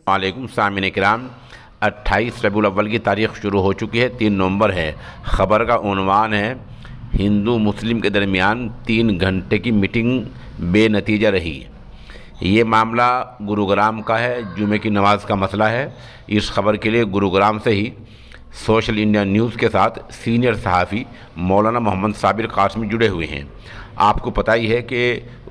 वालेकुम सामिन इकराम। 28 रबीउल अव्वल की तारीख शुरू हो चुकी है, 3 नवंबर है। ख़बर का उन्वान है हिंदू मुस्लिम के दरमियान 3 घंटे की मीटिंग बेनतीजा रही। ये मामला गुरुग्राम का है, जुमे की नमाज का मसला है। इस खबर के लिए गुरुग्राम से ही सोशल इंडिया न्यूज़ के साथ सीनियर सहाफ़ी मौलाना मोहम्मद साबिर कासमी जुड़े हुए हैं। आपको पता ही है कि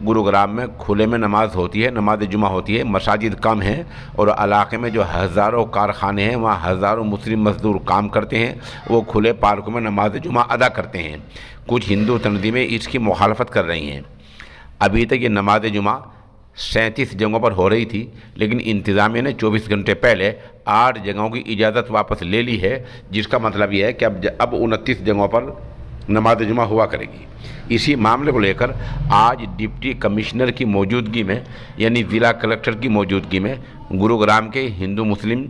गुरुग्राम में खुले में नमाज होती है, नमाज जुमा होती है, मसाजिद कम हैं और इलाके में जो हज़ारों कारखाने हैं वहाँ हज़ारों मुस्लिम मज़दूर काम करते हैं, वो खुले पार्कों में नमाज जुमा अदा करते हैं। कुछ हिंदू तंजीमें इसकी मुखालफत कर रही हैं। अभी तक ये नमाज जुमा 37 जगहों पर हो रही थी, लेकिन इंतज़ामिया ने 24 घंटे पहले 8 जगहों की इजाज़त वापस ले ली है, जिसका मतलब यह है कि अब 29 जगहों पर नमाज जुमा हुआ करेगी। इसी मामले को लेकर आज डिप्टी कमिश्नर की मौजूदगी में, यानी ज़िला कलेक्टर की मौजूदगी में, गुरुग्राम के हिंदू मुस्लिम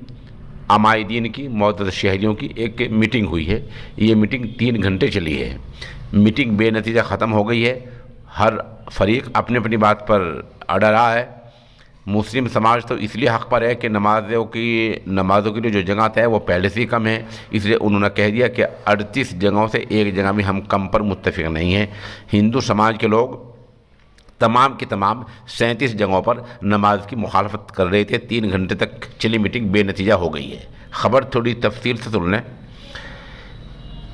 अमायदीन की मौजूदा शहरियों की एक मीटिंग हुई है। ये मीटिंग 3 घंटे चली है। मीटिंग बेनतीजा ख़त्म हो गई है। हर फरीक अपनी अपनी बात पर अड़ा रहा है। मुस्लिम समाज तो इसलिए हक़ पर है कि नमाज़ों के लिए जो जगह है वो पहले से ही कम है, इसलिए उन्होंने कह दिया कि 38 जगहों से एक जगह भी हम कम पर मुत्तफ़िक़ नहीं हैं। हिंदू समाज के लोग तमाम की तमाम 37 जगहों पर नमाज की मुखालफत कर रहे थे। 3 घंटे तक चली मीटिंग बेनतीजा हो गई है। ख़बर थोड़ी तफसील से सुन लें।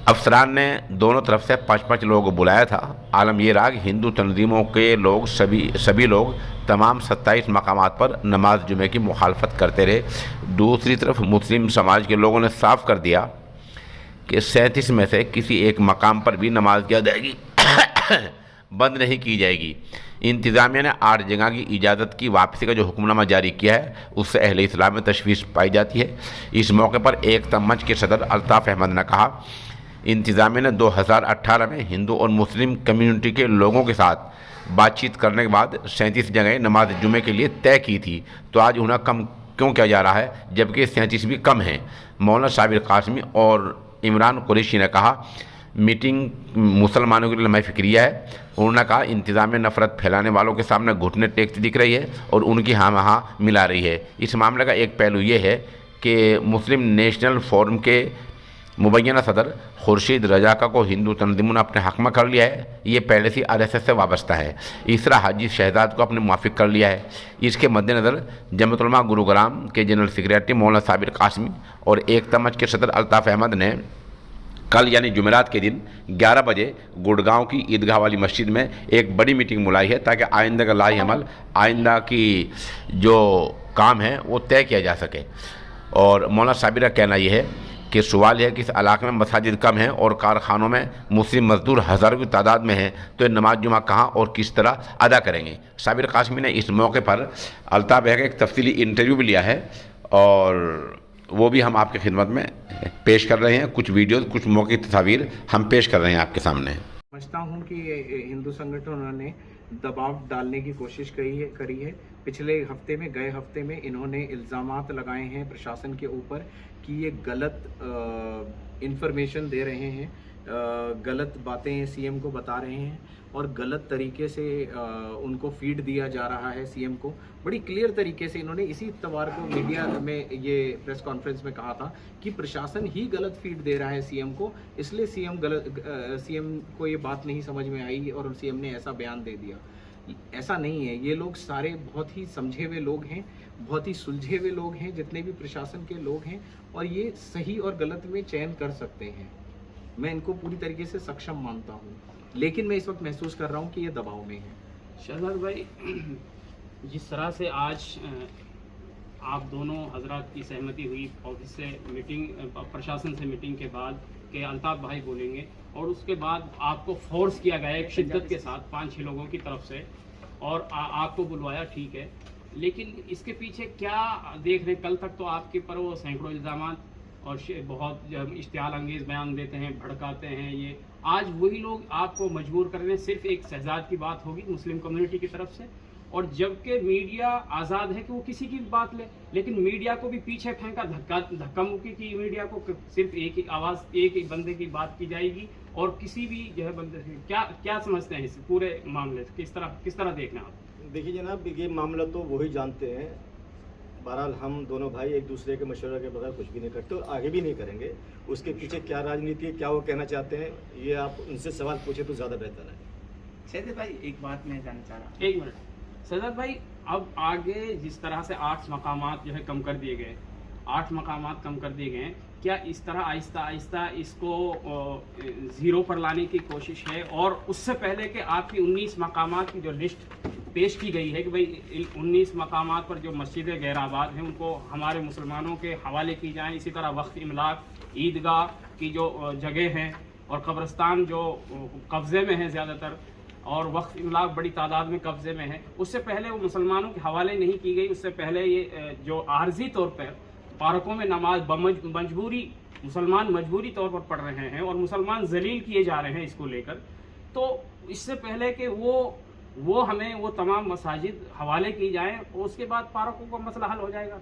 अफसरान ने दोनों तरफ से 5-5 लोगों को बुलाया था। आलम ये रहा कि हिंदू तंजीमों के लोग सभी लोग तमाम 27 मकामात पर नमाज जुमे की मुखालफत करते रहे। दूसरी तरफ मुस्लिम समाज के लोगों ने साफ कर दिया कि 37 में से किसी एक मकाम पर भी नमाज की अदायगी बंद नहीं की जाएगी। इंतज़ामिया ने 8 जगह की इजाज़त की वापसी का जो हुक्मनामा जारी किया है, उससे अहले इस्लाम में तशवीश पाई जाती है। इस मौके पर एकता मंच के सदर अल्ताफ़ अहमद ने कहा, इंतज़ामिया ने 2018 में हिंदू और मुस्लिम कम्युनिटी के लोगों के साथ बातचीत करने के बाद 37 जगहें नमाज जुमे के लिए तय की थी, तो आज उन्हें कम क्यों किया जा रहा है, जबकि 37 भी कम हैं। मौलाना साबिर कासमी और इमरान कुरैशी ने कहा, मीटिंग मुसलमानों के लिए लम्हा फ़िक्रिया है। उन्होंने कहा, इंतज़ामिया नफ़रत फैलाने वालों के सामने घुटने टेकती दिख रही है और उनकी हाँ मिला रही है। इस मामले का एक पहलू ये है कि मुस्लिम नेशनल फोरम के मुबैना सदर खुर्शीद रजाका को हिंदू तंजीमों ने अपने हक़ में कर लिया है। ये पहले से RSS से वाबस्ता है। इसरा हाजी शहजाद को अपने मुआफ़िक कर लिया है। इसके मद्देनज़र जमात उलमा गुरुग्राम के जनरल सेक्रेटरी मौलाना साबिर कासमी और एकता मंच के सदर अल्ताफ़ अहमद ने कल यानी जुमेरात के दिन 11 बजे गुड़गांव की ईदगाह वाली मस्जिद में एक बड़ी मीटिंग बुलाई है, ताकि आइंदा का लाही अमल, आइंदा की जो काम है वो तय किया जा सके। और मौलाना साबिर का कहना यह है कि सवाल यह है कि इस इलाके में मसाजिद कम हैं और कारखानों में मुस्लिम मजदूर हज़ारों की तादाद में हैं, तो ये नमाज जुमा कहाँ और किस तरह अदा करेंगे। साबिर कासमी ने इस मौके पर अल्ताफ़ का एक तफसीली इंटरव्यू भी लिया है और वो भी हम आपकी खिदमत में पेश कर रहे हैं। कुछ वीडियोज़, कुछ मौके की तस्वीर हम पेश कर रहे हैं आपके सामने। समझता हूँ कि हिंदू संगठनों ने दबाव डालने की कोशिश करी है। पिछले हफ्ते में, गए हफ्ते में इन्होंने इल्ज़ामात लगाए हैं प्रशासन के ऊपर कि ये गलत इंफॉर्मेशन दे रहे हैं, गलत बातें सीएम को बता रहे हैं और गलत तरीके से उनको फीड दिया जा रहा है सीएम को। बड़ी क्लियर तरीके से इन्होंने इसी इतवार को मीडिया में ये प्रेस कॉन्फ्रेंस में कहा था कि प्रशासन ही गलत फीड दे रहा है सीएम को, इसलिए सीएम को ये बात नहीं समझ में आई और सीएम ने ऐसा बयान दे दिया। ऐसा नहीं है। ये लोग सारे बहुत ही समझे हुए लोग हैं, बहुत ही सुलझे हुए लोग हैं, जितने भी प्रशासन के लोग हैं, और ये सही और गलत में चयन कर सकते हैं। मैं इनको पूरी तरीके से सक्षम मानता हूँ, लेकिन मैं इस वक्त महसूस कर रहा हूँ कि ये दबाव में है। शहजाद भाई, जिस तरह से आज आप दोनों हजरात की सहमति हुई ऑफिस से मीटिंग, प्रशासन से मीटिंग के बाद कि अल्ताफ़ भाई बोलेंगे, और उसके बाद आपको फोर्स किया गया एक शिद्दत के साथ 5-6 लोगों की तरफ से, और आपको बुलवाया, ठीक है, लेकिन इसके पीछे क्या देख रहे? कल तक तो आपके पर वो सैकड़ों इल्ज़ाम और बहुत इश्तियाल अंगेज़ बयान देते हैं, भड़काते हैं। ये आज वही लोग आपको मजबूर कर रहे हैं। सिर्फ एक शहजाद की बात होगी मुस्लिम कम्युनिटी की तरफ से, और जबकि मीडिया आज़ाद है कि वो किसी की भी बात ले, लेकिन मीडिया को भी पीछे फेंका, धक्का मुक्की की। मीडिया को सिर्फ एक ही आवाज़, एक ही बंदे की बात की जाएगी, और किसी भी जो है बंदे क्या समझते हैं इस पूरे मामले से? किस तरह देखना आप? देखिए जनाब, ये मामला तो वही जानते हैं। बहरहाल हम दोनों भाई एक दूसरे के मशवरे के बगैर कुछ भी नहीं करते और आगे भी नहीं करेंगे। उसके पीछे क्या राजनीति है, क्या वो कहना चाहते हैं, ये आप उनसे सवाल पूछे तो ज़्यादा बेहतर है। शहजाद भाई एक बात मैं जानना चाह रहा एक मिनट शहजाद भाई, अब आगे जिस तरह से 8 मकामात जो है कम कर दिए गए, 8 मकामात कम कर दिए गए, क्या इस तरह आहिस्ता आहिस्ता इसको ज़ीरो पर लाने की कोशिश है? और उससे पहले कि आपकी 19 मकामात की जो लिस्ट पेश की गई है कि भाई 19 मकामात पर जो मस्जिद गैराबाद हैं उनको हमारे मुसलमानों के हवाले की जाएँ, इसी तरह वक्फ इमलाक, ईदगाह की जो जगह हैं और कब्रस्तान जो कब्ज़े में हैं ज़्यादातर, और वक्फ इमलाक बड़ी तादाद में कब्ज़े में है, उससे पहले वो मुसलमानों के हवाले नहीं की गई। उससे पहले ये जो आर्जी तौर पर पार्कों में नमाज मजबूरी मुसलमान मजबूरी तौर पर पढ़ रहे हैं और मुसलमान जलील किए जा रहे हैं इसको लेकर, तो इससे पहले कि वो हमें वो तमाम मसाजिद हवाले की जाएं, उसके बाद पार्कों का मसला हल हो जाएगा।